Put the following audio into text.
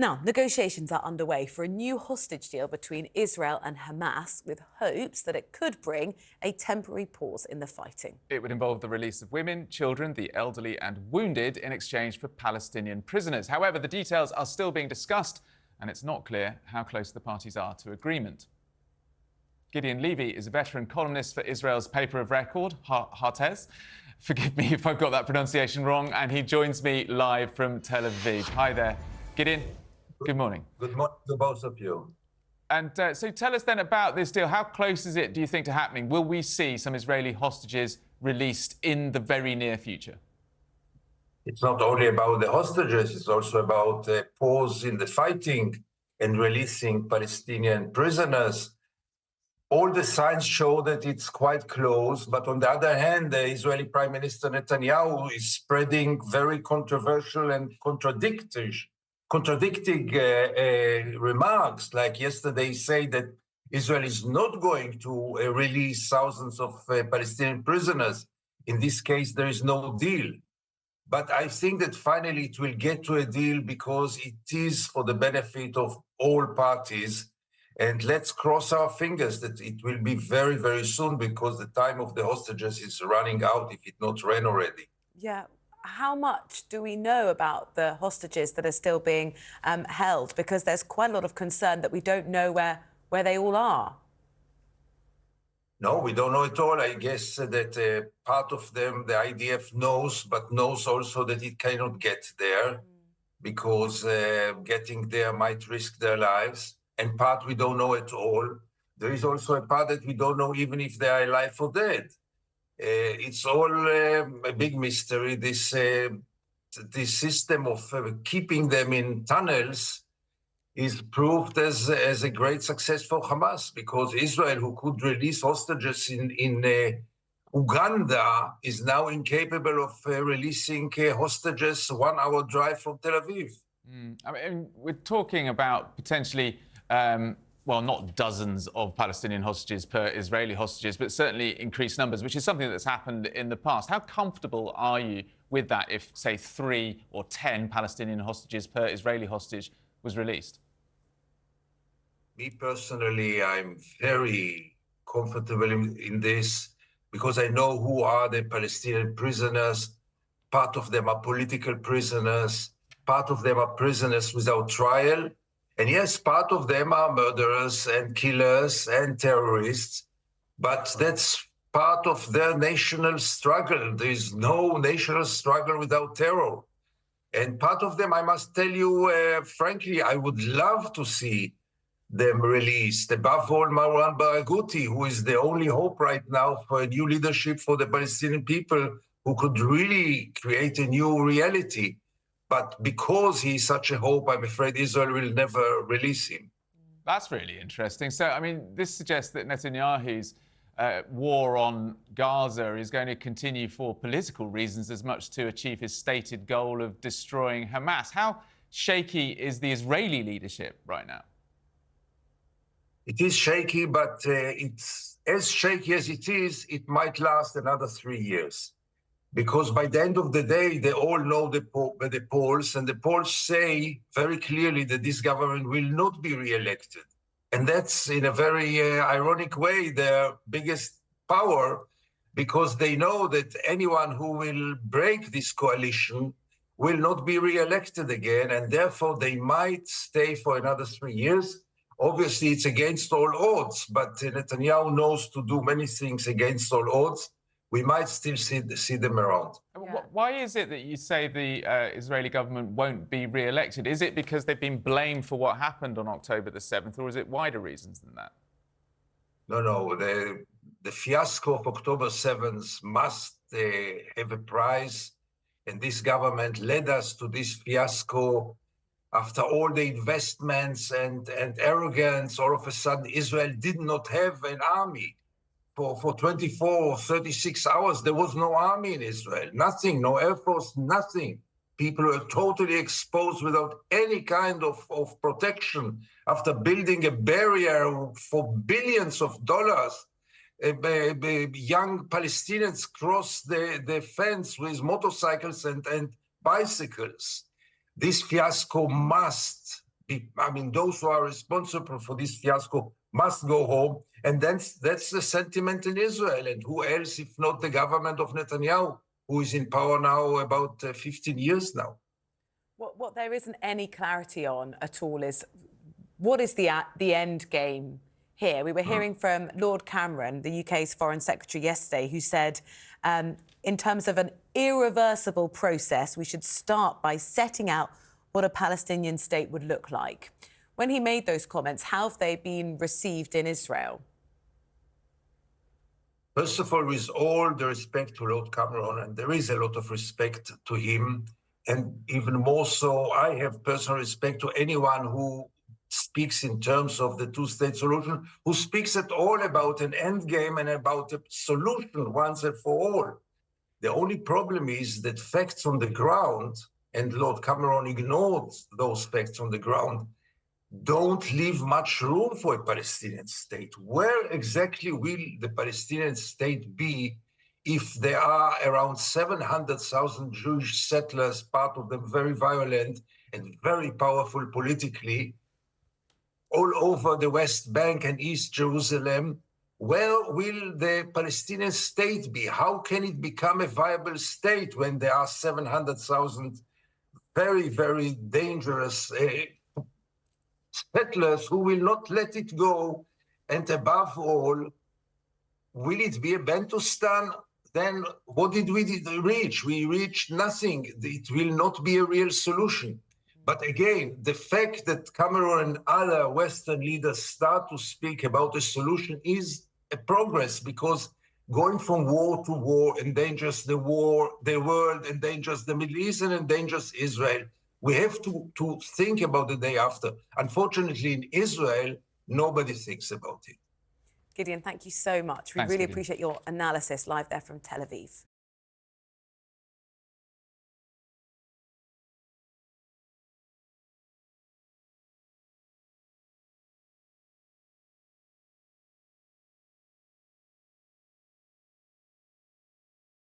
Now, negotiations are underway for a new hostage deal between Israel and Hamas, with hopes that it could bring a temporary pause in the fighting. It would involve the release of women, children, the elderly and wounded in exchange for Palestinian prisoners. However, the details are still being discussed, and it's not clear how close the parties are to agreement. Gideon Levy is a veteran columnist for Israel's paper of record, Haaretz. Forgive me if I've got that pronunciation wrong, and he joins me live from Tel Aviv. Hi there, Gideon. Good morning. Good morning to both of you. And so tell us then about this deal. How close is it, do you think, to happening? Will we see some Israeli hostages released in the very near future? It's not only about the hostages, it's also about a pause in the fighting and releasing Palestinian prisoners. All the signs show that it's quite close, but on the other hand, the Israeli Prime Minister Netanyahu is spreading very controversial and contradicting remarks. Like yesterday, he said that Israel is not going to release thousands of Palestinian prisoners. In this case, there is no deal. But I think that finally it will get to a deal because it is for the benefit of all parties. And let's cross our fingers that it will be very, very soon, because the time of the hostages is running out, if it not ran already. Yeah. How much do we know about the hostages that are still being held? Because there's quite a lot of concern that we don't know where they all are. No, we don't know at all. I guess that part of them, the IDF knows, but knows also that it cannot get there because getting there might risk their lives. And part we don't know at all. There is also a part that we don't know even if they are alive or dead. It's all a big mystery. This system of keeping them in tunnels is proved as a great success for Hamas, because Israel, who could release hostages in Uganda, is now incapable of releasing hostages 1 hour drive from Tel Aviv. I mean, we're talking about potentially, well, not dozens of Palestinian hostages per Israeli hostages, but certainly increased numbers, which is something that's happened in the past. How comfortable are you with that if, say, 3 or 10 Palestinian hostages per Israeli hostage was released? Me personally, I'm very comfortable in this because I know who are the Palestinian prisoners. Part of them are political prisoners. Part of them are prisoners without trial. And yes, part of them are murderers and killers and terrorists. But that's part of their national struggle. There is no national struggle without terror. And part of them, I must tell you, frankly, I would love to see them released. Above all, Marwan Barghouti, who is the only hope right now for a new leadership for the Palestinian people, who could really create a new reality. But because he's such a hope, I'm afraid Israel will never release him. That's really interesting. So, I mean, this suggests that Netanyahu's war on Gaza is going to continue for political reasons as much to achieve his stated goal of destroying Hamas. How shaky is the Israeli leadership right now? It is shaky, but it's as shaky as it is, it might last another 3 years. Because by the end of the day, they all know the polls, and the polls say very clearly that this government will not be re-elected. And that's, in a very ironic way, their biggest power, because they know that anyone who will break this coalition will not be re-elected again, and therefore they might stay for another 3 years. Obviously, it's against all odds, but Netanyahu knows to do many things against all odds. We might still see them around. Yeah. Why is it that you say the Israeli government won't be re-elected? Is it because they've been blamed for what happened on October the 7th, or is it wider reasons than that? No. The fiasco of October 7th must have a price, and this government led us to this fiasco. After all the investments and arrogance, all of a sudden Israel did not have an army. For 24 or 36 hours, there was no army in Israel. Nothing, no air force, nothing. People were totally exposed without any kind of protection. After building a barrier for billions of dollars, young Palestinians crossed the fence with motorcycles and bicycles. This fiasco must I mean, those who are responsible for this fiasco must go home. And that's the sentiment in Israel. And who else, if not the government of Netanyahu, who is in power now about 15 years now? What there isn't any clarity on at all is what is the end game here? We were hearing from Lord Cameron, the UK's Foreign Secretary, yesterday, who said, in terms of an irreversible process, we should start by setting out what a Palestinian state would look like. When he made those comments, how have they been received in Israel? First of all, with all the respect to Lord Cameron, and there is a lot of respect to him, and even more so, I have personal respect to anyone who speaks in terms of the two-state solution, who speaks at all about an end game and about a solution once and for all. The only problem is that facts on the ground, and Lord Cameron ignored those facts on the ground, don't leave much room for a Palestinian state. Where exactly will the Palestinian state be if there are around 700,000 Jewish settlers, part of them very violent and very powerful politically, all over the West Bank and East Jerusalem? Where will the Palestinian state be? How can it become a viable state when there are 700,000 very, very dangerous settlers who will not let it go? And above all, will it be a Bantustan? Then what did we reach? We reached nothing. It will not be a real solution. But again, the fact that Cameron and other Western leaders start to speak about a solution is a progress, because going from war to war endangers the world, endangers the Middle East, and endangers Israel. We have to think about the day after. Unfortunately, in Israel, nobody thinks about it. Gideon, thank you so much. We really appreciate your analysis live there from Tel Aviv.